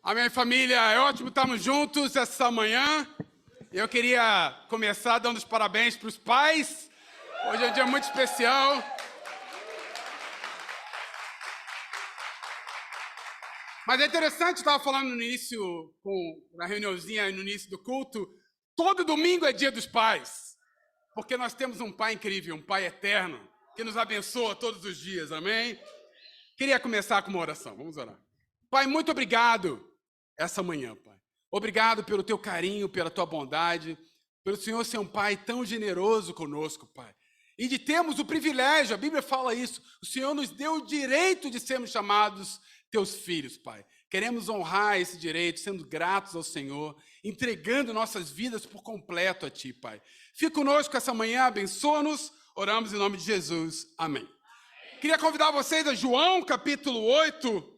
Amém, família. É ótimo estarmos juntos essa manhã. Eu queria começar dando os parabéns para os pais. Hoje é um dia muito especial. Mas é interessante, eu estava falando no início, na reuniãozinha, no início do culto, todo domingo é dia dos pais. Porque nós temos um pai incrível, um pai eterno, que nos abençoa todos os dias, amém? Queria começar com uma oração, vamos orar. Pai, muito obrigado essa manhã, Pai. Obrigado pelo teu carinho, pela tua bondade, pelo Senhor ser um Pai tão generoso conosco, Pai. E de termos o privilégio, a Bíblia fala isso, o Senhor nos deu o direito de sermos chamados teus filhos, Pai. Queremos honrar esse direito, sendo gratos ao Senhor, entregando nossas vidas por completo a Ti, Pai. Fica conosco essa manhã, abençoa-nos, oramos em nome de Jesus. Amém. Queria convidar vocês a João, capítulo 8.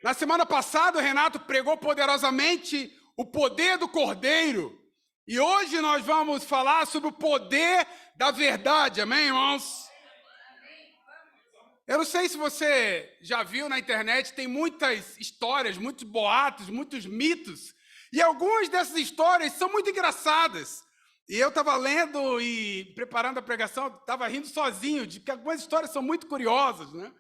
Na semana passada, o Renato pregou poderosamente o poder do Cordeiro. E hoje nós vamos falar sobre o poder da verdade. Amém, irmãos? Eu não sei se você já viu na internet, tem muitas histórias, muitos boatos, muitos mitos. E algumas dessas histórias são muito engraçadas. E eu estava lendo e preparando a pregação, estava rindo sozinho, de que algumas histórias são muito curiosas, né?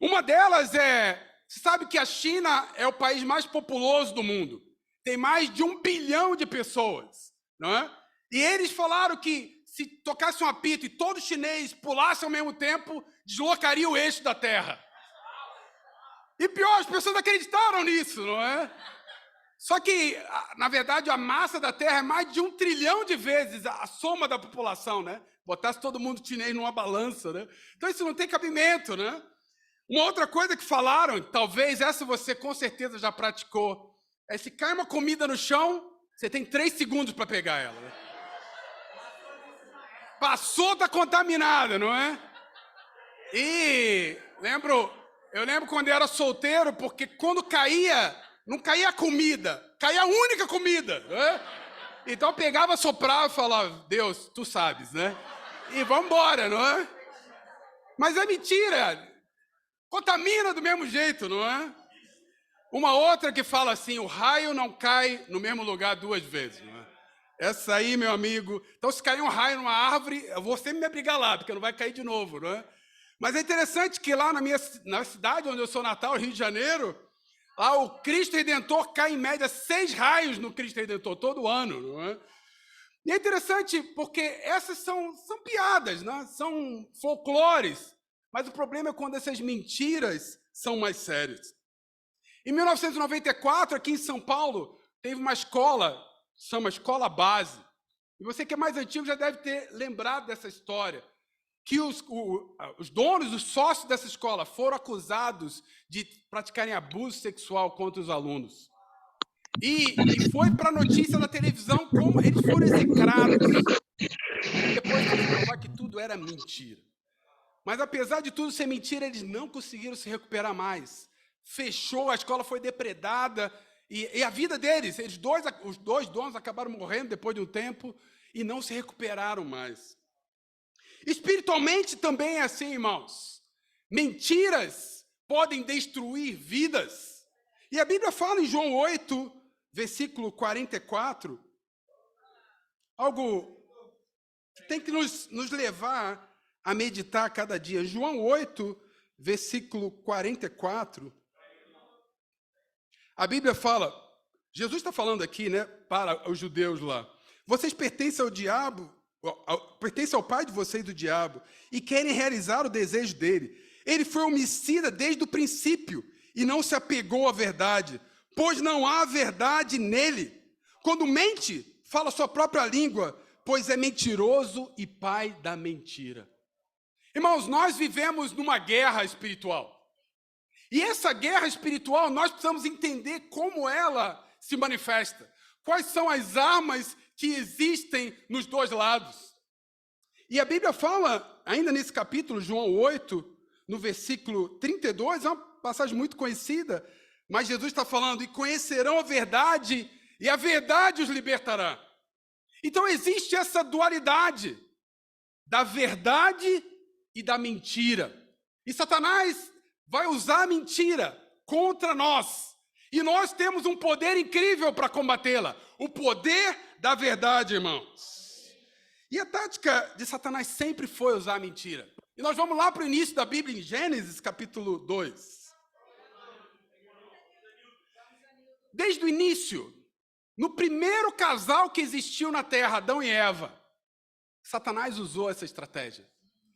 Uma delas é... Você sabe que a China é o país mais populoso do mundo. Tem mais de 1 bilhão de pessoas, não é? E eles falaram que se tocasse um apito e todo chinês pulasse ao mesmo tempo, deslocaria o eixo da Terra. E pior, as pessoas acreditaram nisso, não é? Só que, na verdade, a massa da Terra é mais de 1 trilhão de vezes a soma da população, né? Botasse todo mundo chinês numa balança, né? Então isso não tem cabimento, né? Uma outra coisa que falaram, talvez essa você com certeza já praticou, é se cai uma comida no chão, você tem 3 segundos para pegar ela. Né? Passou, tá contaminada, não é? E eu lembro quando eu era solteiro, porque quando caía, não caía a comida, caía a única comida. Né? Então eu pegava, soprava e falava, Deus, tu sabes, né? E vamos embora, não é? Mas é mentira. Contamina do mesmo jeito, não é? Uma outra que fala assim, o raio não cai no mesmo lugar 2 vezes, não é? Essa aí, meu amigo... Então, se cair um raio numa árvore, eu vou sempre me abrigar lá, porque não vai cair de novo, não é? Mas é interessante que lá na cidade onde eu sou natal, Rio de Janeiro, lá o Cristo Redentor cai em média 6 raios no Cristo Redentor, todo ano, não é? E é interessante porque essas são piadas, né? São folclores. Mas o problema é quando essas mentiras são mais sérias. Em 1994, aqui em São Paulo, teve uma escola, chama Escola Base. E você que é mais antigo já deve ter lembrado dessa história. Que os donos, os sócios dessa escola foram acusados de praticarem abuso sexual contra os alunos. E foi para a notícia da televisão como eles foram execrados. Depois de provar que tudo era mentira. Mas, apesar de tudo ser mentira, eles não conseguiram se recuperar mais. Fechou, a escola foi depredada, e a vida deles, os dois donos acabaram morrendo depois de um tempo, e não se recuperaram mais. Espiritualmente também é assim, irmãos. Mentiras podem destruir vidas. E a Bíblia fala em João 8, versículo 44, algo que tem que nos levar a meditar cada dia. João 8, versículo 44. A Bíblia fala, Jesus está falando aqui, né, para os judeus lá. Vocês pertencem ao diabo, pertencem ao pai de vocês, do diabo, e querem realizar o desejo dele. Ele foi homicida desde o princípio e não se apegou à verdade, pois não há verdade nele. Quando mente, fala sua própria língua, pois é mentiroso e pai da mentira. Irmãos, nós vivemos numa guerra espiritual. E essa guerra espiritual, nós precisamos entender como ela se manifesta. Quais são as armas que existem nos dois lados. E a Bíblia fala, ainda nesse capítulo, João 8, no versículo 32, é uma passagem muito conhecida, mas Jesus está falando, e conhecerão a verdade, e a verdade os libertará. Então existe essa dualidade da verdade e da mentira. E Satanás vai usar a mentira contra nós. E nós temos um poder incrível para combatê-la. O poder da verdade, irmãos. E a tática de Satanás sempre foi usar a mentira. E nós vamos lá para o início da Bíblia, em Gênesis, capítulo 2. Desde o início, no primeiro casal que existiu na Terra, Adão e Eva, Satanás usou essa estratégia.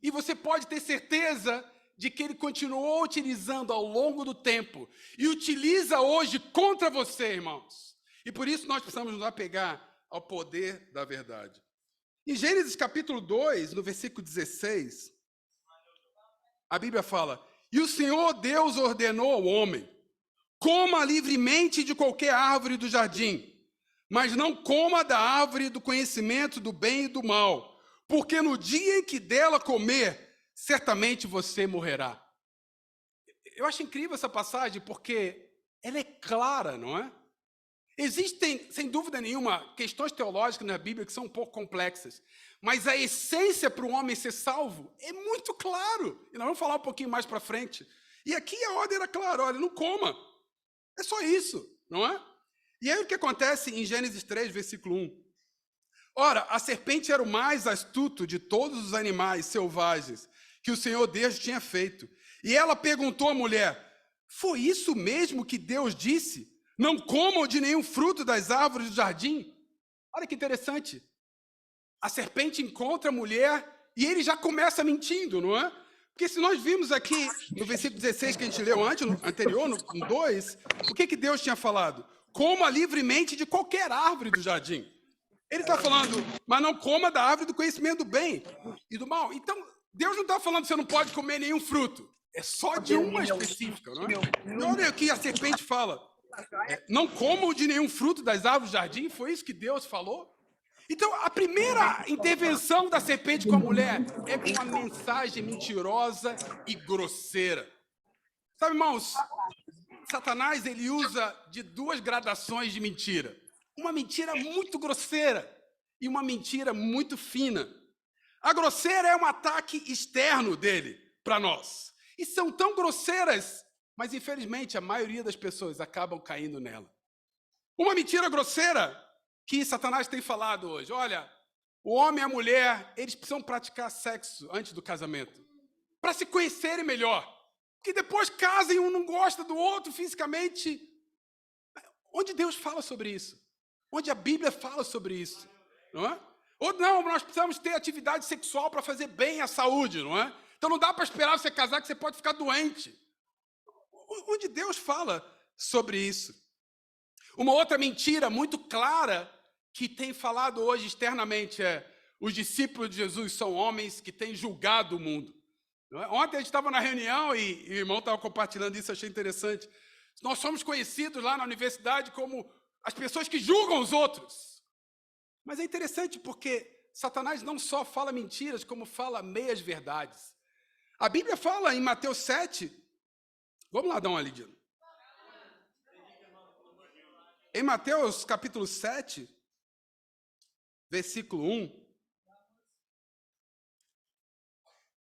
E você pode ter certeza de que ele continuou utilizando ao longo do tempo e utiliza hoje contra você, irmãos. E por isso nós precisamos nos apegar ao poder da verdade. Em Gênesis capítulo 2, no versículo 16, a Bíblia fala: e o Senhor Deus ordenou ao homem: coma livremente de qualquer árvore do jardim, mas não coma da árvore do conhecimento do bem e do mal, porque no dia em que dela comer, certamente você morrerá. Eu acho incrível essa passagem porque ela é clara, não é? Existem, sem dúvida nenhuma, questões teológicas na Bíblia que são um pouco complexas, mas a essência para o homem ser salvo é muito claro. E nós vamos falar um pouquinho mais para frente. E aqui a ordem era clara: olha, não coma. É só isso, não é? E aí o que acontece em Gênesis 3, versículo 1? Ora, a serpente era o mais astuto de todos os animais selvagens que o Senhor Deus tinha feito. E ela perguntou à mulher: foi isso mesmo que Deus disse? Não comam de nenhum fruto das árvores do jardim? Olha que interessante. A serpente encontra a mulher e ele já começa mentindo, não é? Porque se nós vimos aqui no versículo 16 que a gente leu antes, no anterior, no 2, o que Deus tinha falado? Coma livremente de qualquer árvore do jardim. Ele está falando, mas não coma da árvore do conhecimento do bem e do mal. Então, Deus não está falando que você não pode comer nenhum fruto. É só de uma específica, não é? E olha o que a serpente fala. Não comam de nenhum fruto das árvores do jardim, foi isso que Deus falou? Então, a primeira intervenção da serpente com a mulher é com uma mensagem mentirosa e grosseira. Sabe, irmãos, Satanás ele usa de duas gradações de mentira. Uma mentira muito grosseira e uma mentira muito fina. A grosseira é um ataque externo dele para nós. E são tão grosseiras, mas infelizmente a maioria das pessoas acabam caindo nela. Uma mentira grosseira que Satanás tem falado hoje: olha, o homem e a mulher, eles precisam praticar sexo antes do casamento, para se conhecerem melhor. Porque depois casem, um não gosta do outro fisicamente. Onde Deus fala sobre isso? Onde a Bíblia fala sobre isso? Não é? Ou não, nós precisamos ter atividade sexual para fazer bem à saúde, não é? Então não dá para esperar você casar que você pode ficar doente. Onde Deus fala sobre isso? Uma outra mentira muito clara que tem falado hoje externamente é: os discípulos de Jesus são homens que têm julgado o mundo. Não é? Ontem a gente estava na reunião e o irmão estava compartilhando isso, achei interessante. Nós somos conhecidos lá na universidade como as pessoas que julgam os outros. Mas é interessante porque Satanás não só fala mentiras, como fala meias verdades. A Bíblia fala em Mateus 7, vamos lá dar uma lidinha. Em Mateus capítulo 7, versículo 1,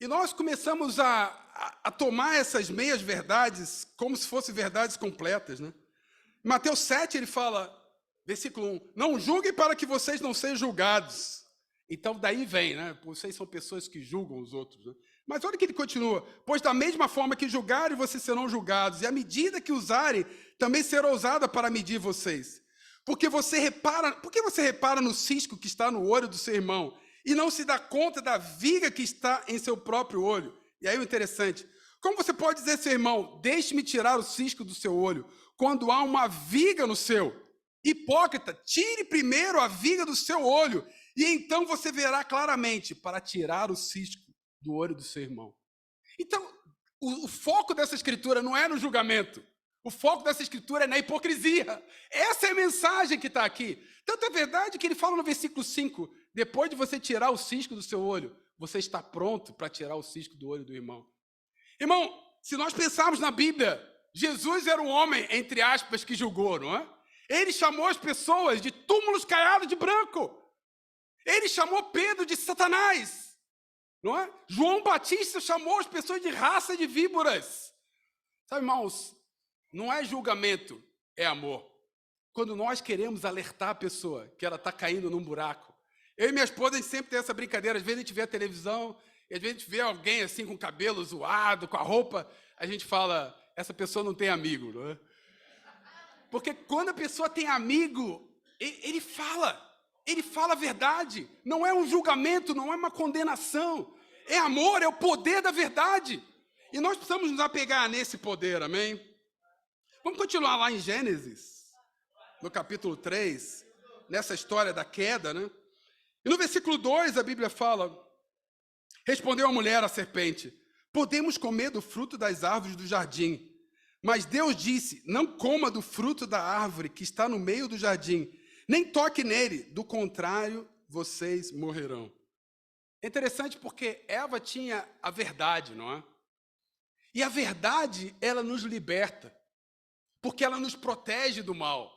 e nós começamos a tomar essas meias verdades como se fossem verdades completas, né? Em Mateus 7 ele fala, versículo 1, não julguem para que vocês não sejam julgados. Então daí vem, né? Vocês são pessoas que julgam os outros, né? Mas olha que ele continua, pois da mesma forma que julgarem, vocês serão julgados, e a medida que usarem também será usada para medir vocês. Por que você repara no cisco que está no olho do seu irmão e não se dá conta da viga que está em seu próprio olho? E aí o interessante, como você pode dizer a seu irmão, deixe-me tirar o cisco do seu olho, quando há uma viga no seu? Hipócrita, tire primeiro a viga do seu olho, e então você verá claramente para tirar o cisco do olho do seu irmão. Então, o foco dessa escritura não é no julgamento. O foco dessa escritura é na hipocrisia. Essa é a mensagem que está aqui. Tanto é verdade que ele fala no versículo 5, depois de você tirar o cisco do seu olho, você está pronto para tirar o cisco do olho do irmão. Irmão, se nós pensarmos na Bíblia, Jesus era um homem, entre aspas, que julgou, não é? Ele chamou as pessoas de túmulos caiados de branco. Ele chamou Pedro de Satanás. Não é? João Batista chamou as pessoas de raça de víboras. Sabe, irmãos, não é julgamento, é amor. Quando nós queremos alertar a pessoa que ela está caindo num buraco. Eu e minha esposa, a gente sempre tem essa brincadeira. Às vezes a gente vê a televisão, e às vezes a gente vê alguém assim com o cabelo zoado, com a roupa, a gente fala, essa pessoa não tem amigo, não é? Porque quando a pessoa tem amigo, ele fala a verdade. Não é um julgamento, não é uma condenação. É amor, é o poder da verdade. E nós precisamos nos apegar nesse poder, amém? Vamos continuar lá em Gênesis, no capítulo 3, nessa história da queda, né? E no versículo 2 a Bíblia fala, respondeu a mulher à serpente, podemos comer do fruto das árvores do jardim. Mas Deus disse, não coma do fruto da árvore que está no meio do jardim, nem toque nele, do contrário, vocês morrerão. É interessante porque Eva tinha a verdade, não é? E a verdade, ela nos liberta, porque ela nos protege do mal.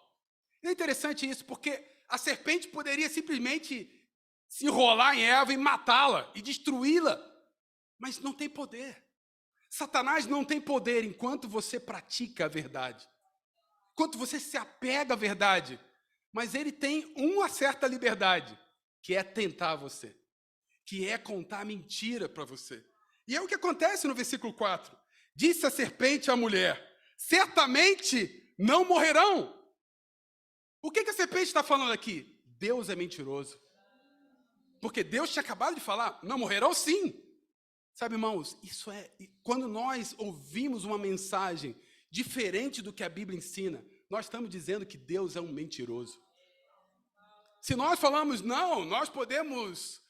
É interessante isso, porque a serpente poderia simplesmente se enrolar em Eva e matá-la, e destruí-la, mas não tem poder. Satanás não tem poder enquanto você pratica a verdade, enquanto você se apega à verdade, mas ele tem uma certa liberdade, que é tentar você, que é contar mentira para você. E é o que acontece no versículo 4. Disse a serpente à mulher, certamente não morrerão. O que a serpente está falando aqui? Deus é mentiroso. Porque Deus tinha acabado de falar, não morrerão sim. Sabe, irmãos, isso é... Quando nós ouvimos uma mensagem diferente do que a Bíblia ensina, nós estamos dizendo que Deus é um mentiroso. Se nós falamos, não, nós podemos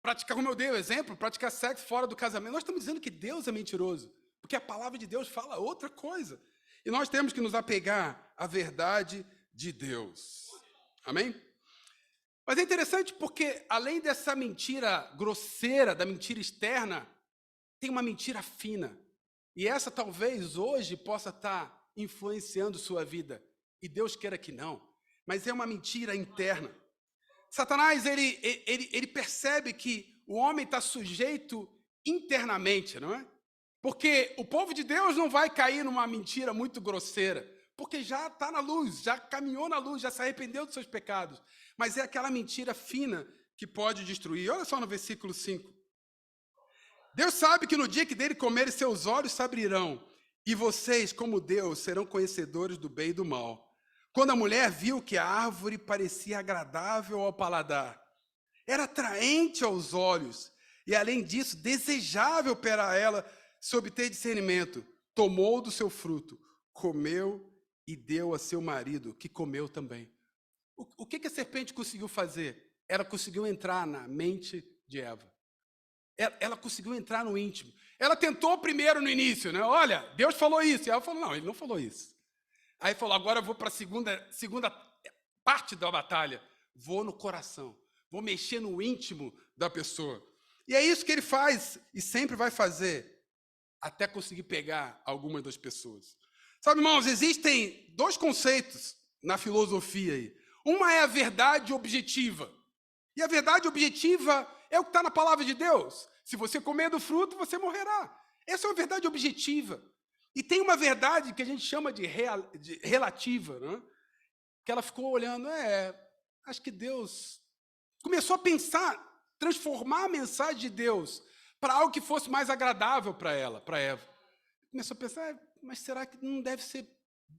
praticar, como eu dei o exemplo, praticar sexo fora do casamento, nós estamos dizendo que Deus é mentiroso, porque a palavra de Deus fala outra coisa. E nós temos que nos apegar à verdade de Deus. Amém? Mas é interessante porque, além dessa mentira grosseira, da mentira externa, tem uma mentira fina. E essa talvez hoje possa estar influenciando sua vida. E Deus queira que não. Mas é uma mentira interna. Satanás, ele percebe que o homem está sujeito internamente, não é? Porque o povo de Deus não vai cair numa mentira muito grosseira, porque já está na luz, já caminhou na luz, já se arrependeu dos seus pecados. Mas é aquela mentira fina que pode destruir. Olha só no versículo 5. Deus sabe que no dia que dele comerem, seus olhos se abrirão, e vocês, como Deus, serão conhecedores do bem e do mal. Quando a mulher viu que a árvore parecia agradável ao paladar, era atraente aos olhos, e além disso, desejável para ela se obter discernimento, tomou do seu fruto, comeu e deu a seu marido, que comeu também. O que a serpente conseguiu fazer? Ela conseguiu entrar na mente de Eva. Ela conseguiu entrar no íntimo. Ela tentou primeiro no início, né? Olha, Deus falou isso. E ela falou, não, ele não falou isso. Aí falou, agora eu vou para a segunda parte da batalha. Vou no coração. Vou mexer no íntimo da pessoa. E é isso que ele faz e sempre vai fazer, até conseguir pegar algumas das pessoas. Sabe, irmãos, existem dois conceitos na filosofia aí. Uma é a verdade objetiva. E a verdade objetiva é o que está na palavra de Deus. Se você comer do fruto, você morrerá. Essa é uma verdade objetiva. E tem uma verdade que a gente chama de relativa, né? Que ela ficou olhando, acho que Deus começou a pensar, transformar a mensagem de Deus para algo que fosse mais agradável para ela, para Eva. Começou a pensar, mas será que não deve ser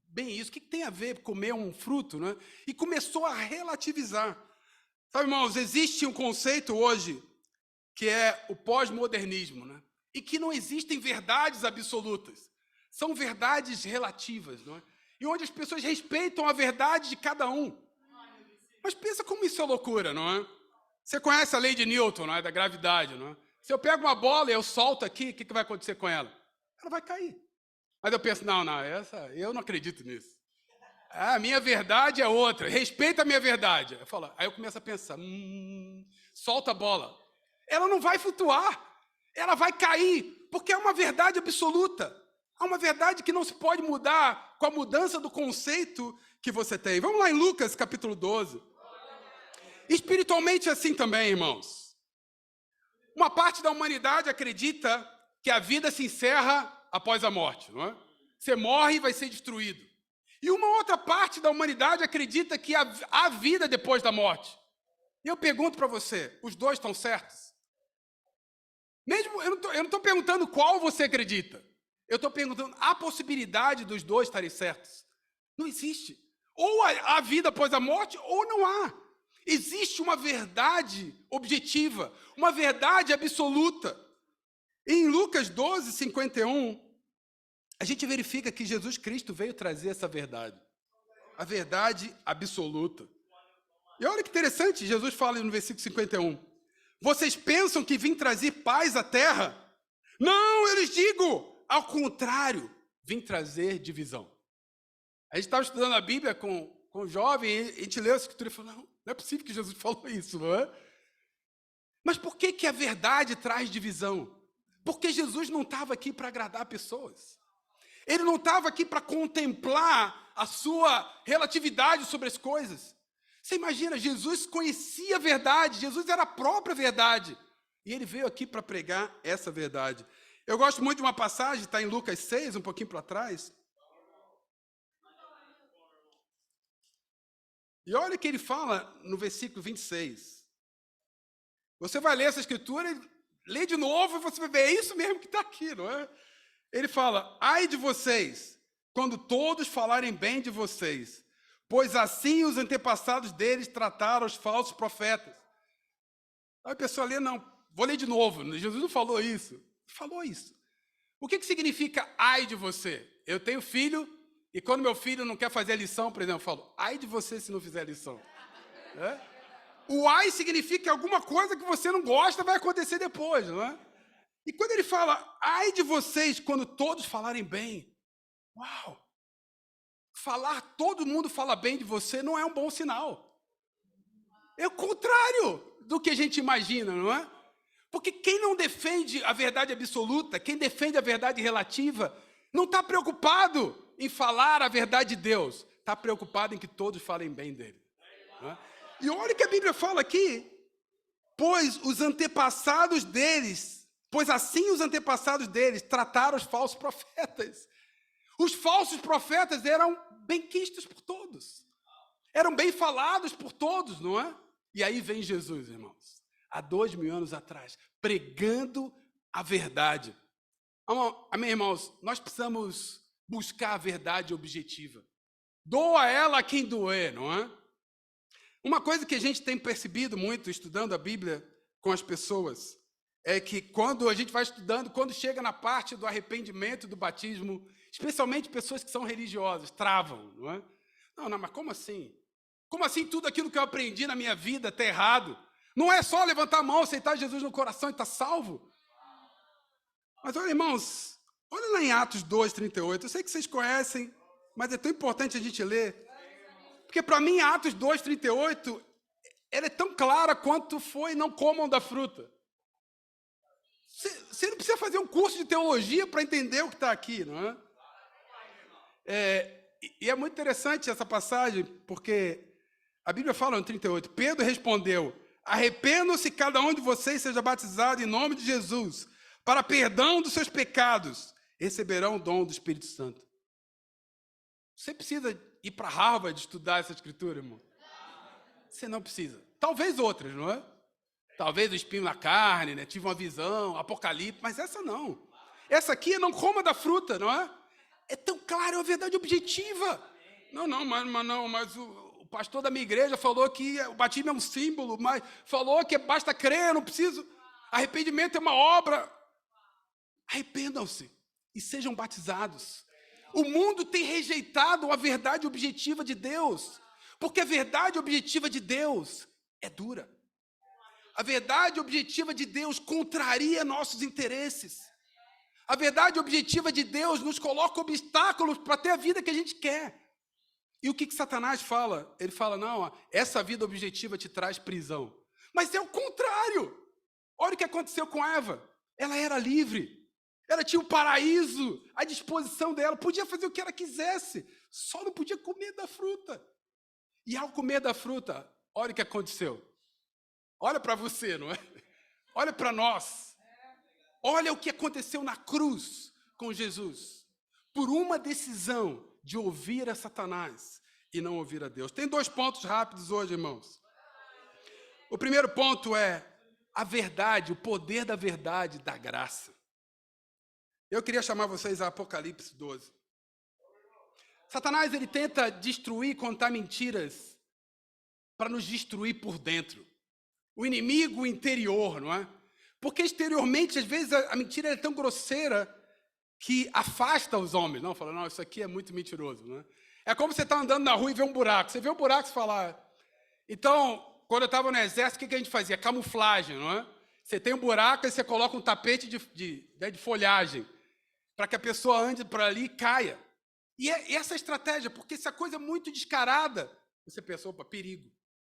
bem isso? O que tem a ver comer um fruto, né? E começou a relativizar. Sabe, irmãos, existe um conceito hoje que é o pós-modernismo, né? E que não existem verdades absolutas. São verdades relativas, não é? E onde as pessoas respeitam a verdade de cada um. Mas pensa como isso é loucura, não é? Você conhece a lei de Newton, não é? Da gravidade, não é? Se eu pego uma bola e eu solto aqui, o que vai acontecer com ela? Ela vai cair. Mas eu penso, eu não acredito nisso. A minha verdade é outra, respeita a minha verdade. Aí eu começo a pensar, solta a bola. Ela não vai flutuar, ela vai cair, porque é uma verdade absoluta. Há uma verdade que não se pode mudar com a mudança do conceito que você tem. Vamos lá em Lucas, capítulo 12. Espiritualmente é assim também, irmãos. Uma parte da humanidade acredita que a vida se encerra após a morte, não é? Você morre e vai ser destruído. E uma outra parte da humanidade acredita que há vida depois da morte. E eu pergunto para você, os dois estão certos? Mesmo, eu não estou perguntando qual você acredita. Eu estou perguntando a possibilidade dos dois estarem certos. Não existe. Ou há vida após a morte, ou não há. Existe uma verdade objetiva, uma verdade absoluta. Em Lucas 12, 51, a gente verifica que Jesus Cristo veio trazer essa verdade. A verdade absoluta. E olha que interessante, Jesus fala no versículo 51. Vocês pensam que vim trazer paz à terra? Não, eu lhes digo, ao contrário, vim trazer divisão. A gente estava estudando a Bíblia com um jovem, e a gente leu a escritura e falou, não é possível que Jesus falou isso, não é? Mas por que a verdade traz divisão? Porque Jesus não estava aqui para agradar pessoas. Ele não estava aqui para contemplar a sua relatividade sobre as coisas. Você imagina, Jesus conhecia a verdade, Jesus era a própria verdade. E ele veio aqui para pregar essa verdade. Eu gosto muito de uma passagem, está em Lucas 6, um pouquinho para trás. E olha o que ele fala no versículo 26. Você vai ler essa escritura, lê de novo e você vai ver, é isso mesmo que está aqui, não é? Ele fala, ai de vocês, quando todos falarem bem de vocês, pois assim os antepassados deles trataram os falsos profetas. Aí a pessoa lê, não, vou ler de novo, Jesus não falou isso. Falou isso. O que significa ai de você? Eu tenho filho, e quando meu filho não quer fazer a lição, por exemplo, eu falo, ai de você se não fizer a lição. É? O ai significa que alguma coisa que você não gosta vai acontecer depois, não é? E quando ele fala, ai de vocês, quando todos falarem bem, uau! Todo mundo fala bem de você não é um bom sinal. É o contrário do que a gente imagina, não é? Porque quem não defende a verdade absoluta, quem defende a verdade relativa, não está preocupado em falar a verdade de Deus, está preocupado em que todos falem bem dele. Não é? E olha o que a Bíblia fala aqui, pois assim os antepassados deles trataram os falsos profetas. Os falsos profetas eram benquistos por todos. Eram bem falados por todos, não é? E aí vem Jesus, irmãos, há 2000 anos atrás, pregando a verdade. Amém, irmãos? Nós precisamos buscar a verdade objetiva. Doa ela a quem doer, não é? Uma coisa que a gente tem percebido muito estudando a Bíblia com as pessoas é que quando a gente vai estudando, quando chega na parte do arrependimento, do batismo, especialmente pessoas que são religiosas, travam, não é? Não, mas como assim? Como assim tudo aquilo que eu aprendi na minha vida está errado? Não é só levantar a mão, aceitar Jesus no coração e estar salvo? Mas olha, irmãos, olha lá em Atos 2:38, eu sei que vocês conhecem, mas é tão importante a gente ler. Porque para mim, Atos 2:38, ela é tão clara quanto foi não comam da fruta. Você não precisa fazer um curso de teologia para entender o que está aqui, não é? E é muito interessante essa passagem, porque a Bíblia fala no 38, Pedro respondeu, arrependam-se cada um de vocês seja batizado em nome de Jesus, para perdão dos seus pecados, receberão o dom do Espírito Santo. Você precisa ir para Harvard estudar essa escritura, irmão? Você não precisa. Talvez outras, não é? Talvez o espinho na carne, né? Tive uma visão, Apocalipse, mas essa não. Essa aqui é não coma da fruta, não é? É tão claro, é uma verdade objetiva. Mas o pastor da minha igreja falou que o batismo é um símbolo, mas falou que basta crer, eu não preciso. Arrependimento é uma obra. Arrependam-se e sejam batizados. O mundo tem rejeitado a verdade objetiva de Deus, porque a verdade objetiva de Deus é dura. A verdade objetiva de Deus contraria nossos interesses. A verdade objetiva de Deus nos coloca obstáculos para ter a vida que a gente quer. E o que Satanás fala? Ele fala, não, essa vida objetiva te traz prisão. Mas é o contrário. Olha o que aconteceu com Eva. Ela era livre. Ela tinha o paraíso à disposição dela. Podia fazer o que ela quisesse. Só não podia comer da fruta. E ao comer da fruta, olha o que aconteceu. Olha para você, não é? Olha para nós. Olha o que aconteceu na cruz com Jesus. por uma decisão de ouvir a Satanás e não ouvir a Deus. Tem 2 pontos rápidos hoje, irmãos. O primeiro ponto é a verdade, o poder da verdade, da graça. Eu queria chamar vocês a Apocalipse 12. Satanás, ele tenta destruir, contar mentiras para nos destruir por dentro. O inimigo interior, não é? Porque exteriormente, às vezes, a mentira é tão grosseira que afasta os homens. Não, fala, não, isso aqui é muito mentiroso, não é? É como você está andando na rua e vê um buraco. Você vê um buraco e fala... Então, quando eu estava no exército, o que a gente fazia? Camuflagem, não é? Você tem um buraco e você coloca um tapete de folhagem para que a pessoa ande por ali e caia. E é essa estratégia, porque se a coisa é muito descarada, você pensa, opa, perigo.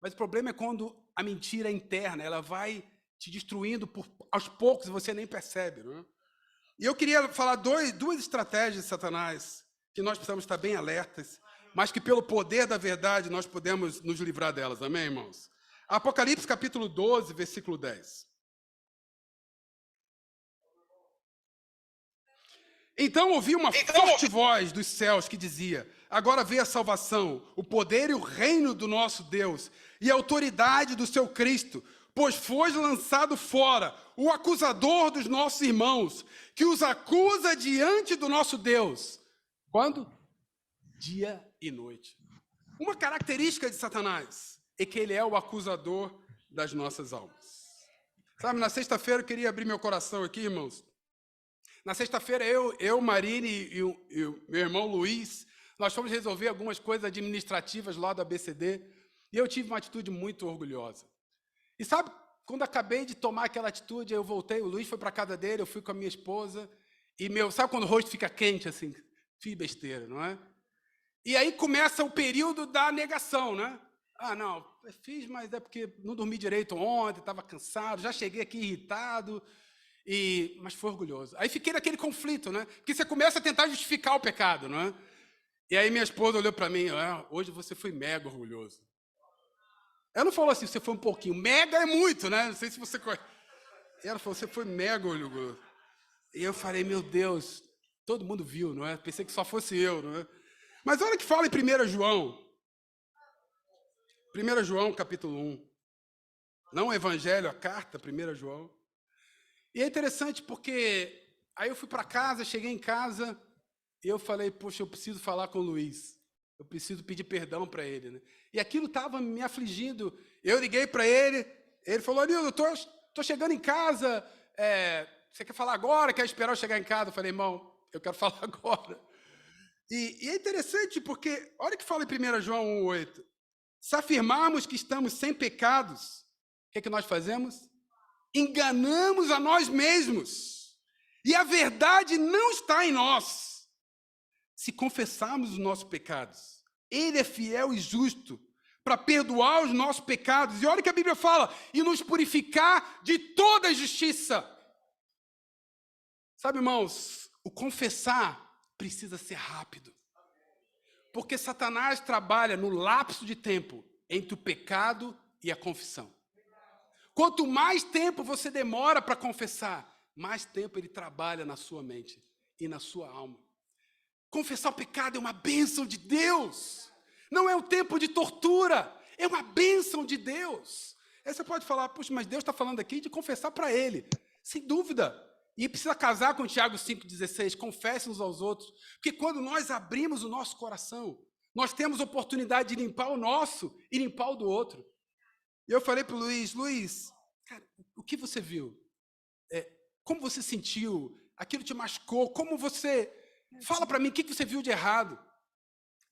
Mas o problema é quando a mentira é interna, ela vai te destruindo aos poucos e você nem percebe, não é? E eu queria falar duas estratégias de Satanás, que nós precisamos estar bem alertas, mas que pelo poder da verdade nós podemos nos livrar delas, amém, irmãos? Apocalipse capítulo 12, versículo 10. Então ouvi uma forte voz dos céus que dizia: agora veio a salvação, o poder e o reino do nosso Deus, e a autoridade do seu Cristo, pois foi lançado fora o acusador dos nossos irmãos, que os acusa diante do nosso Deus. Quando? Dia e noite. Uma característica de Satanás é que ele é o acusador das nossas almas. Sabe, na sexta-feira eu queria abrir meu coração aqui, irmãos. Na sexta-feira, eu, Marine e o meu irmão Luiz, nós fomos resolver algumas coisas administrativas lá do ABCD, e eu tive uma atitude muito orgulhosa. E sabe, quando acabei de tomar aquela atitude, eu voltei, o Luiz foi para a casa dele, eu fui com a minha esposa, e sabe quando o rosto fica quente, assim? Fiz besteira, não é? E aí começa o período da negação, né? Ah, não, fiz, mas é porque não dormi direito ontem, estava cansado, já cheguei aqui irritado, mas foi orgulhoso. Aí fiquei naquele conflito, né? Porque você começa a tentar justificar o pecado, não é? E aí minha esposa olhou para mim, hoje você foi mega orgulhoso. Ela não falou assim, você foi um pouquinho. Mega é muito, né? Não sei se você conhece. Ela falou, você foi mega orgulhoso. E eu falei, meu Deus, todo mundo viu, não é? Pensei que só fosse eu, não é? Mas olha o que fala em 1 João. 1 João, capítulo 1. Não o evangelho, a carta, 1 João. E é interessante porque aí eu fui para casa, cheguei em casa, e eu falei, poxa, eu preciso falar com o Luiz. Eu preciso pedir perdão para ele, né? E aquilo estava me afligindo. Eu liguei para ele falou, Nildo, estou chegando em casa, você quer falar agora, quer esperar eu chegar em casa? Eu falei, irmão, eu quero falar agora. E é interessante porque, olha o que fala em 1 João 1,8. Se afirmarmos que estamos sem pecados, o que nós fazemos? Enganamos a nós mesmos. E a verdade não está em nós. Se confessarmos os nossos pecados, Ele é fiel e justo para perdoar os nossos pecados. E olha o que a Bíblia fala, e nos purificar de toda injustiça. Sabe, irmãos, o confessar precisa ser rápido. Porque Satanás trabalha no lapso de tempo entre o pecado e a confissão. Quanto mais tempo você demora para confessar, mais tempo ele trabalha na sua mente e na sua alma. Confessar o pecado é uma bênção de Deus. Não é um tempo de tortura, é uma bênção de Deus. Aí você pode falar, puxa, mas Deus está falando aqui de confessar para Ele. Sem dúvida. E precisa casar com Tiago 5,16, confesse uns aos outros. Porque quando nós abrimos o nosso coração, nós temos oportunidade de limpar o nosso e limpar o do outro. E eu falei para o Luiz, cara, o que você viu? Como você sentiu? Aquilo te machucou? Como você... Fala para mim, o que você viu de errado?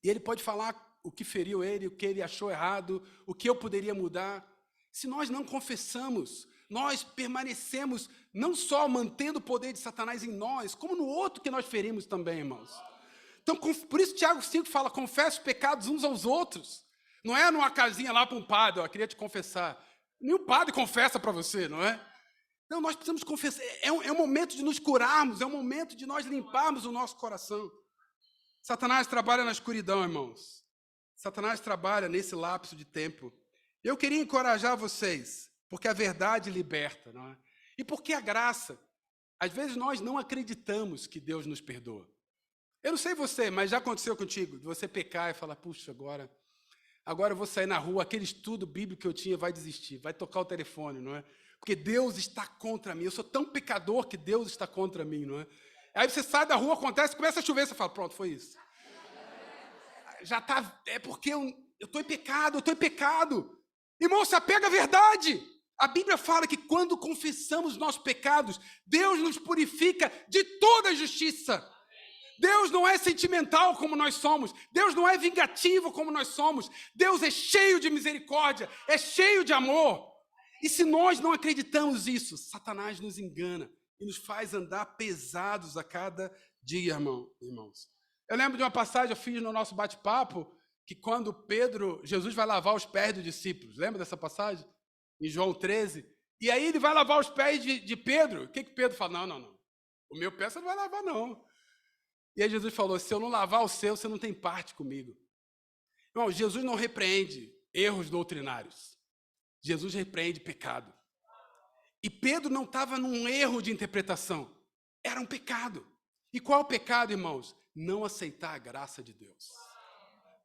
E ele pode falar o que feriu ele, o que ele achou errado, o que eu poderia mudar. Se nós não confessamos, nós permanecemos não só mantendo o poder de Satanás em nós, como no outro que nós ferimos também, irmãos. Então, por isso Tiago 5 fala, confesse os pecados uns aos outros. Não é numa casinha lá para um padre, eu queria te confessar. Nenhum padre confessa para você, não é? Não, nós precisamos confessar. É um momento de nos curarmos, é um momento de nós limparmos o nosso coração. Satanás trabalha na escuridão, irmãos. Satanás trabalha nesse lapso de tempo. Eu queria encorajar vocês, porque a verdade liberta, não é? E porque a graça. Às vezes nós não acreditamos que Deus nos perdoa. Eu não sei você, mas já aconteceu contigo, de você pecar e falar, puxa, agora eu vou sair na rua, aquele estudo bíblico que eu tinha vai desistir, vai tocar o telefone, não é? Porque Deus está contra mim, eu sou tão pecador que Deus está contra mim, não é? Aí você sai da rua, acontece, começa a chover, você fala, pronto, foi isso. Já tá, é porque eu estou em pecado. Irmão, se apega à verdade. A Bíblia fala que quando confessamos nossos pecados, Deus nos purifica de toda injustiça. Deus não é sentimental como nós somos. Deus não é vingativo como nós somos. Deus é cheio de misericórdia, é cheio de amor. E se nós não acreditamos nisso, Satanás nos engana e nos faz andar pesados a cada dia, irmãos. Eu lembro de uma passagem eu fiz no nosso bate-papo, que quando Jesus vai lavar os pés dos discípulos. Lembra dessa passagem? Em João 13. E aí ele vai lavar os pés de Pedro. O que Pedro fala? Não. O meu pé você não vai lavar, não. E aí Jesus falou, se eu não lavar o seu, você não tem parte comigo. Irmão, Jesus não repreende erros doutrinários. Jesus repreende pecado. E Pedro não estava num erro de interpretação. Era um pecado. E qual é o pecado, irmãos? Não aceitar a graça de Deus.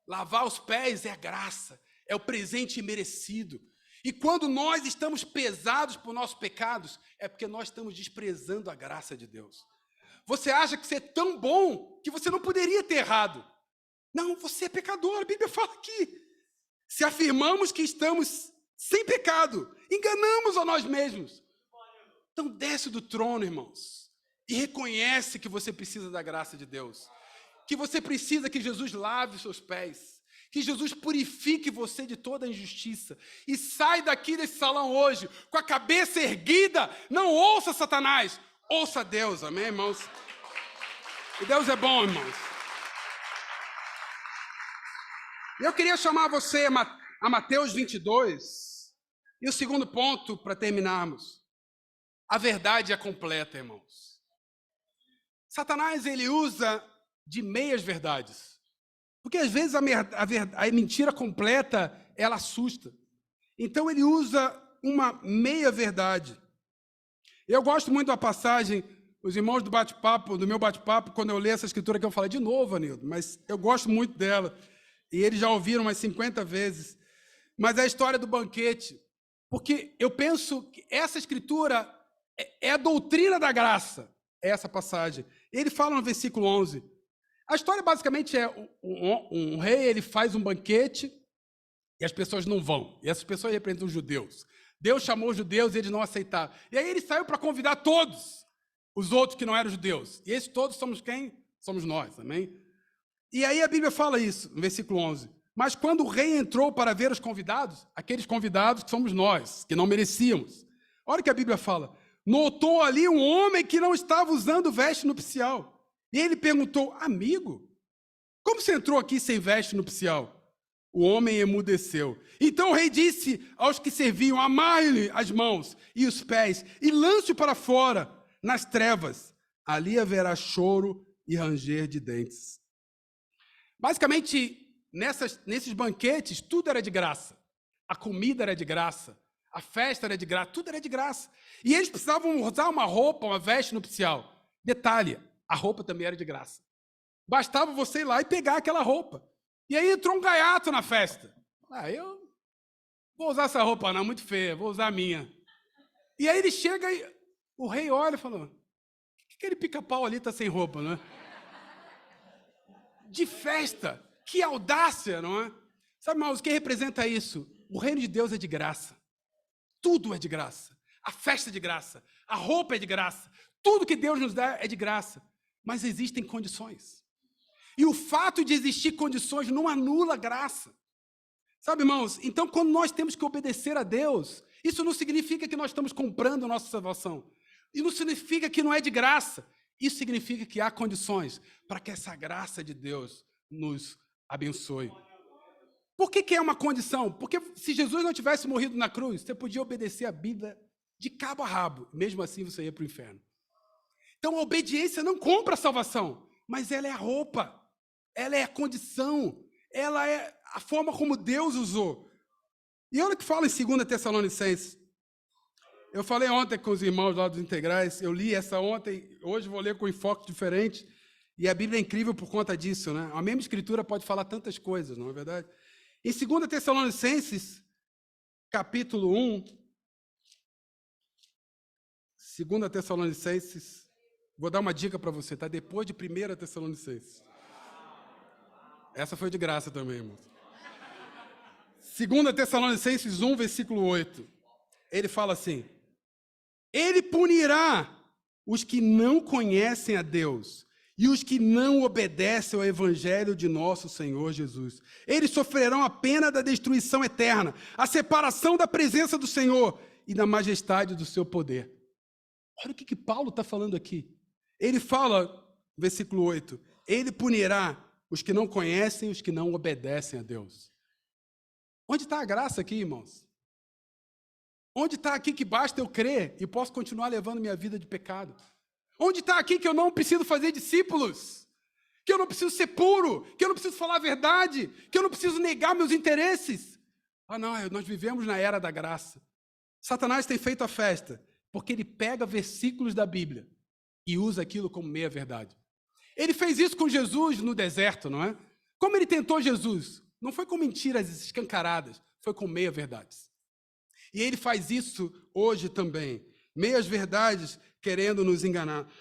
Lavar os pés é a graça, é o presente imerecido. E quando nós estamos pesados por nossos pecados, é porque nós estamos desprezando a graça de Deus. Você acha que você é tão bom que você não poderia ter errado. Não, você é pecador, a Bíblia fala aqui. Se afirmamos que estamos sem pecado, enganamos a nós mesmos. Então desce do trono, irmãos, e reconhece que você precisa da graça de Deus. Que você precisa que Jesus lave os seus pés. Que Jesus purifique você de toda a injustiça. E sai daqui desse salão hoje com a cabeça erguida. Não ouça Satanás. Ouça Deus, amém, irmãos? E Deus é bom, irmãos. Eu queria chamar você a Mateus 22. E o segundo ponto, para terminarmos. A verdade é completa, irmãos. Satanás, ele usa de meias verdades. Porque às vezes a mentira completa, ela assusta. Então ele usa uma meia verdade. Eu gosto muito da passagem, os irmãos do meu bate-papo, quando eu leio essa escritura que eu falei de novo, Anildo, mas eu gosto muito dela. E eles já ouviram umas 50 vezes. Mas é a história do banquete. Porque eu penso que essa escritura é a doutrina da graça, essa passagem. Ele fala no versículo 11. A história basicamente é um rei, ele faz um banquete e as pessoas não vão. E essas pessoas representam os judeus. Deus chamou os judeus e eles não aceitaram. E aí ele saiu para convidar todos os outros que não eram judeus. E esses todos somos quem? Somos nós, amém? E aí a Bíblia fala isso, no versículo 11. Mas quando o rei entrou para ver os convidados, aqueles convidados que somos nós, que não merecíamos, olha o que a Bíblia fala. Notou ali um homem que não estava usando veste nupcial. E ele perguntou, amigo, como você entrou aqui sem veste nupcial? O homem emudeceu. Então o rei disse aos que serviam, amarre-lhe as mãos e os pés e lance-o para fora, nas trevas. Ali haverá choro e ranger de dentes. Basicamente, nesses banquetes, tudo era de graça. A comida era de graça. A festa era de graça. Tudo era de graça. E eles precisavam usar uma roupa, uma veste nupcial. Detalhe, a roupa também era de graça. Bastava você ir lá e pegar aquela roupa. E aí entrou um gaiato na festa. Eu vou usar essa roupa não, muito feia, vou usar a minha. E aí ele chega e o rei olha e fala, que aquele pica-pau ali está sem roupa, não é? De festa, que audácia, não é? Sabe, irmãos, o que representa isso? O reino de Deus é de graça. Tudo é de graça. A festa é de graça. A roupa é de graça. Tudo que Deus nos dá é de graça. Mas existem condições. E o fato de existir condições não anula a graça. Sabe, irmãos? Então, quando nós temos que obedecer a Deus, isso não significa que nós estamos comprando a nossa salvação. Isso não significa que não é de graça. Isso significa que há condições para que essa graça de Deus nos abençoe. Por que é uma condição? Porque se Jesus não tivesse morrido na cruz, você podia obedecer a Bíblia de cabo a rabo. Mesmo assim, você ia para o inferno. Então, a obediência não compra a salvação, mas ela é a roupa. Ela é a condição, ela é a forma como Deus usou. E olha o que fala em 2 Tessalonicenses. Eu falei ontem com os irmãos lá dos integrais, eu li essa ontem, hoje vou ler com um enfoque diferente. E a Bíblia é incrível por conta disso, né? A mesma escritura pode falar tantas coisas, não é verdade? Em 2 Tessalonicenses, capítulo 1, 2 Tessalonicenses, vou dar uma dica para você, tá? Depois de 1 Tessalonicenses. Essa foi de graça também, irmão. 2 Tessalonicenses 1, versículo 8. Ele fala assim: Ele punirá os que não conhecem a Deus e os que não obedecem ao evangelho de nosso Senhor Jesus. Eles sofrerão a pena da destruição eterna, a separação da presença do Senhor e da majestade do seu poder. Olha o que Paulo está falando aqui. Ele fala, versículo 8, ele punirá os que não conhecem e os que não obedecem a Deus. Onde está a graça aqui, irmãos? Onde está aqui que basta eu crer e posso continuar levando minha vida de pecado? Onde está aqui que eu não preciso fazer discípulos? Que eu não preciso ser puro? Que eu não preciso falar a verdade? Que eu não preciso negar meus interesses? Ah, não, nós vivemos na era da graça. Satanás tem feito a festa porque ele pega versículos da Bíblia e usa aquilo como meia-verdade. Ele fez isso com Jesus no deserto, não é? Como ele tentou Jesus? Não foi com mentiras escancaradas, foi com meia-verdades. E ele faz isso hoje também. Meias-verdades querendo nos enganar.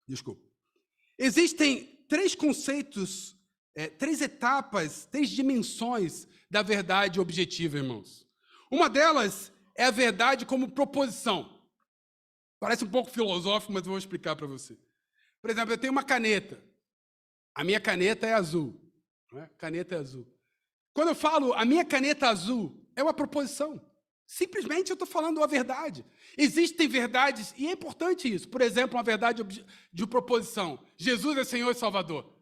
Desculpa. Existem 3 conceitos, 3 etapas, 3 dimensões da verdade objetiva, irmãos. Uma delas é a verdade como proposição. Parece um pouco filosófico, mas eu vou explicar para você. Por exemplo, eu tenho uma caneta. A minha caneta é azul. Não é? Caneta é azul. Quando eu falo a minha caneta azul, é uma proposição. Simplesmente eu estou falando a verdade. Existem verdades, e é importante isso. Por exemplo, uma verdade de proposição. Jesus é Senhor e Salvador.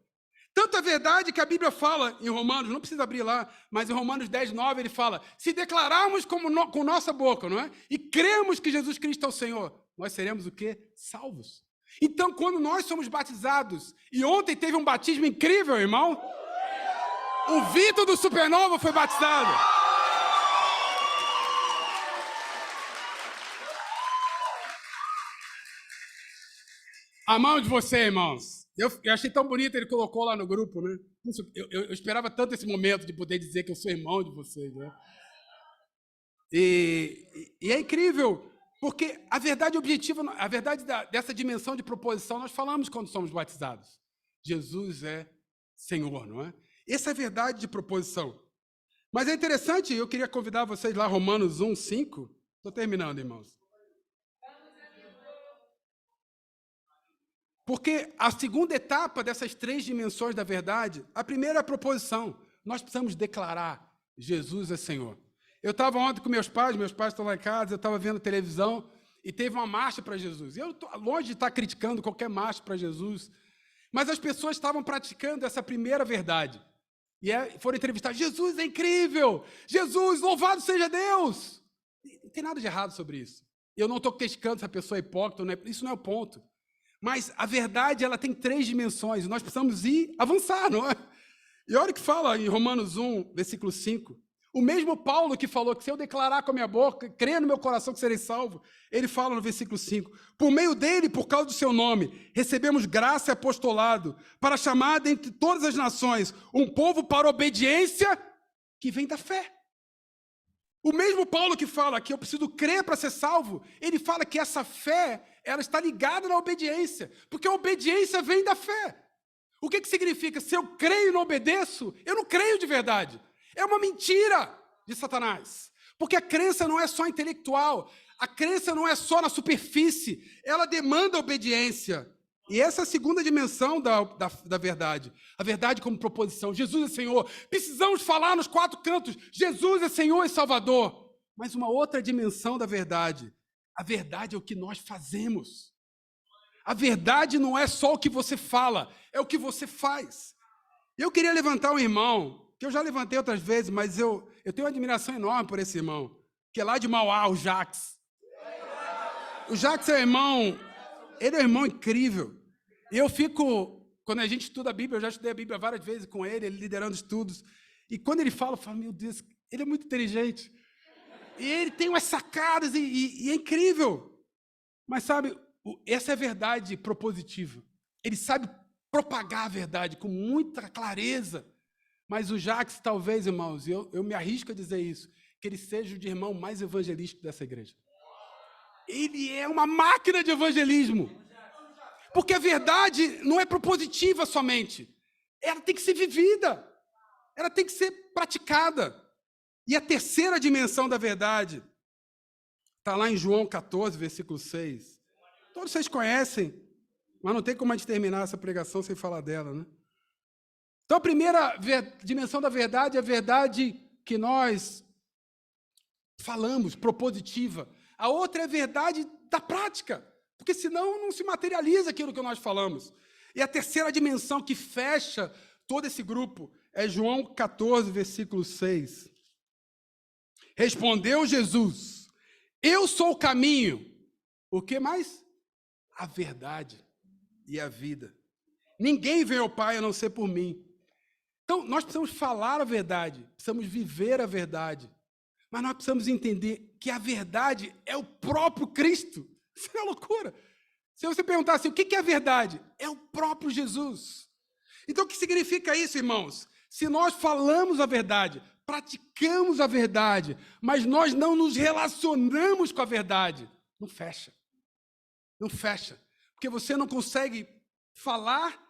Tanto é verdade que a Bíblia fala em Romanos, não precisa abrir lá, mas em Romanos 10, 9, ele fala: se declararmos com nossa boca, não é? E cremos que Jesus Cristo é o Senhor, nós seremos o quê? Salvos. Então, quando nós somos batizados, e ontem teve um batismo incrível, irmão, o Vitor do Supernova foi batizado. A mão de você, irmãos. Eu achei tão bonito, ele colocou lá no grupo, né? Eu esperava tanto esse momento de poder dizer que eu sou irmão de vocês, né? E é incrível, porque a verdade objetiva, a verdade dessa dimensão de proposição, nós falamos quando somos batizados. Jesus é Senhor, não é? Essa é a verdade de proposição. Mas é interessante, eu queria convidar vocês lá, Romanos 1, 5. Estou terminando, irmãos. Porque a segunda etapa dessas 3 dimensões da verdade, a primeira é a proposição. Nós precisamos declarar: Jesus é Senhor. Eu estava ontem com meus pais estão lá em casa, eu estava vendo televisão e teve uma marcha para Jesus. Eu estou longe de estar criticando qualquer marcha para Jesus, mas as pessoas estavam praticando essa primeira verdade. E foram entrevistados: Jesus é incrível! Jesus, louvado seja Deus! Não tem nada de errado sobre isso. Eu não estou criticando se a pessoa é hipócrita, isso não é o ponto. Mas a verdade, ela tem 3 dimensões, e nós precisamos avançar, não é? E olha o que fala em Romanos 1, versículo 5. O mesmo Paulo que falou que se eu declarar com a minha boca, crer no meu coração que serei salvo, ele fala no versículo 5, por meio dele, por causa do seu nome, recebemos graça e apostolado, para chamar dentre todas as nações um povo para obediência que vem da fé. O mesmo Paulo que fala que eu preciso crer para ser salvo, ele fala que essa fé, ela está ligada na obediência, porque a obediência vem da fé. O que significa? Se eu creio e não obedeço, eu não creio de verdade. É uma mentira de Satanás, porque a crença não é só intelectual, a crença não é só na superfície, ela demanda obediência. E essa é a segunda dimensão da verdade. A verdade como proposição. Jesus é Senhor. Precisamos falar nos 4 cantos. Jesus é Senhor e Salvador. Mas uma outra dimensão da verdade. A verdade é o que nós fazemos. A verdade não é só o que você fala, é o que você faz. Eu queria levantar um irmão, que eu já levantei outras vezes, mas eu tenho uma admiração enorme por esse irmão, que é lá de Mauá, o Jax. O Jax é um irmão... Ele é um irmão incrível. E eu fico, quando a gente estuda a Bíblia, eu já estudei a Bíblia várias vezes com ele liderando estudos. E quando ele fala, eu falo: meu Deus, ele é muito inteligente. E ele tem umas sacadas e é incrível. Mas sabe, essa é a verdade propositiva. Ele sabe propagar a verdade com muita clareza. Mas o Jacques, talvez, irmãos, eu me arrisco a dizer isso, que ele seja o irmão mais evangelístico dessa igreja. Ele é uma máquina de evangelismo. Porque a verdade não é propositiva somente. Ela tem que ser vivida. Ela tem que ser praticada. E a terceira dimensão da verdade está lá em João 14, versículo 6. Todos vocês conhecem, mas não tem como a gente terminar essa pregação sem falar dela, né? Então, a primeira dimensão da verdade é a verdade que nós falamos, propositiva. A outra é a verdade da prática, porque senão não se materializa aquilo que nós falamos. E a terceira dimensão que fecha todo esse grupo é João 14, versículo 6. Respondeu Jesus: eu sou o caminho. O que mais? A verdade e a vida. Ninguém vem ao Pai a não ser por mim. Então, nós precisamos falar a verdade, precisamos viver a verdade. Mas nós precisamos entender que a verdade é o próprio Cristo. Isso é uma loucura. Se você perguntar assim, o que é a verdade? É o próprio Jesus. Então, o que significa isso, irmãos? Se nós falamos a verdade, praticamos a verdade, mas nós não nos relacionamos com a verdade, não fecha. Não fecha. Porque você não consegue falar,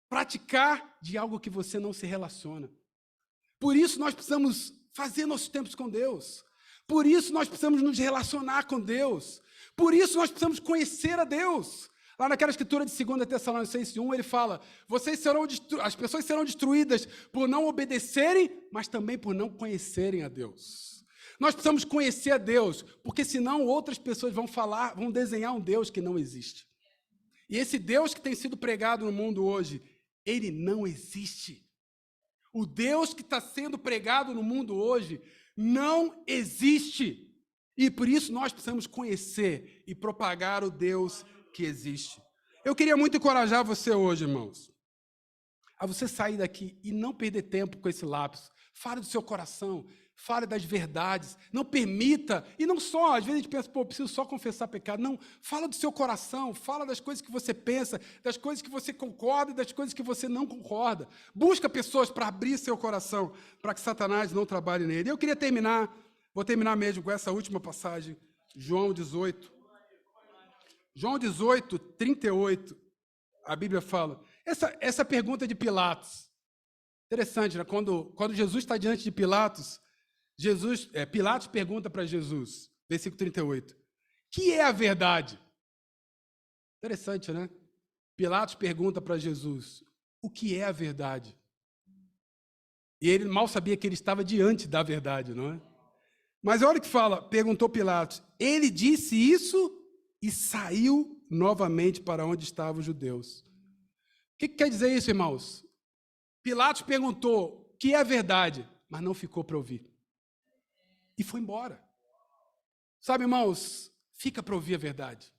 praticar de algo que você não se relaciona. Por isso nós precisamos fazer nossos tempos com Deus. Por isso nós precisamos nos relacionar com Deus. Por isso nós precisamos conhecer a Deus. Lá naquela escritura de 2 Tessalonicenses 1, ele fala, as pessoas serão destruídas por não obedecerem, mas também por não conhecerem a Deus. Nós precisamos conhecer a Deus, porque senão outras pessoas vão desenhar um Deus que não existe. E esse Deus que tem sido pregado no mundo hoje, ele não existe. O Deus que está sendo pregado no mundo hoje não existe. E por isso nós precisamos conhecer e propagar o Deus que existe. Eu queria muito encorajar você hoje, irmãos, a você sair daqui e não perder tempo com esse lapso. Fale do seu coração, fale das verdades, não permita, e não só, às vezes a gente pensa, pô, eu preciso só confessar pecado. Não, fala do seu coração, fala das coisas que você pensa, das coisas que você concorda e das coisas que você não concorda. Busca pessoas para abrir seu coração, para que Satanás não trabalhe nele. Eu queria vou terminar mesmo com essa última passagem, João 18. João 18, 38, a Bíblia fala, essa pergunta de Pilatos, interessante, né? Quando Jesus está diante de Pilatos, Pilatos pergunta para Jesus, versículo 38, que é a verdade? Interessante, né? Pilatos pergunta para Jesus, o que é a verdade? E ele mal sabia que ele estava diante da verdade, não é? Mas olha o que fala, perguntou Pilatos, ele disse isso e saiu novamente para onde estavam os judeus. O que quer dizer isso, irmãos? Pilatos perguntou o que é a verdade, mas não ficou para ouvir. E foi embora. Sabe, irmãos, fica para ouvir a verdade.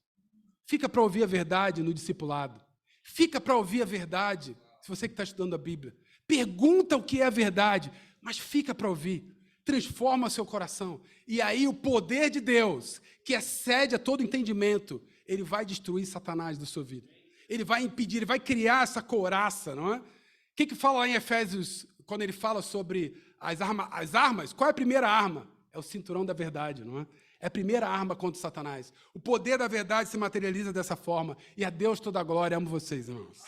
Fica para ouvir a verdade no discipulado. Fica para ouvir a verdade, se você que está estudando a Bíblia. Pergunta o que é a verdade, mas fica para ouvir. Transforma seu coração. E aí o poder de Deus, que excede a todo entendimento, ele vai destruir Satanás da sua vida. Ele vai impedir, ele vai criar essa couraça, não é? O que fala lá em Efésios, quando ele fala sobre as armas? Qual é a primeira arma? É o cinturão da verdade, não é? É a primeira arma contra Satanás. O poder da verdade se materializa dessa forma. E a Deus toda a glória. Amo vocês, irmãos.